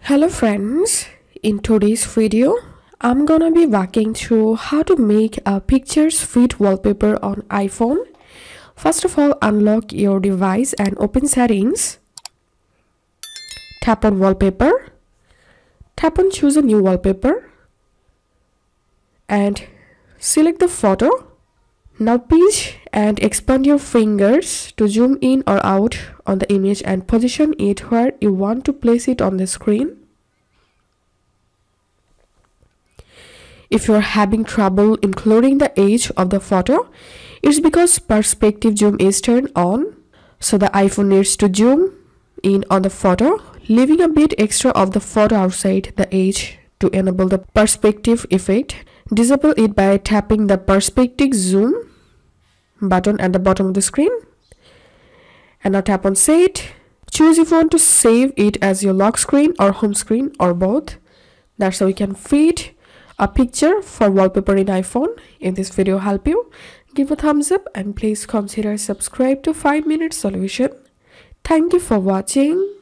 Hello friends, in today's video I'm gonna be walking through how to make a pictures fit wallpaper on iPhone. First of all, unlock your device and open settings. Tap on wallpaper. Tap on choose a new wallpaper and select the photo. Now pinch and expand your fingers to zoom in or out on the image and position it where you want to place it on the screen. If you are having trouble including the edge of the photo, it's because perspective zoom is turned on. So the iPhone needs to zoom in on the photo, leaving a bit extra of the photo outside the edge to enable the perspective effect. Disable it by tapping the perspective zoom button at the bottom of the screen. And now tap on Set. Choose if you want to save it as your lock screen or home screen or both. That's how you can fit a picture for wallpaper in iPhone. If this video helped you, give a thumbs up and please consider subscribe to 5 Minute Solution. Thank you for watching.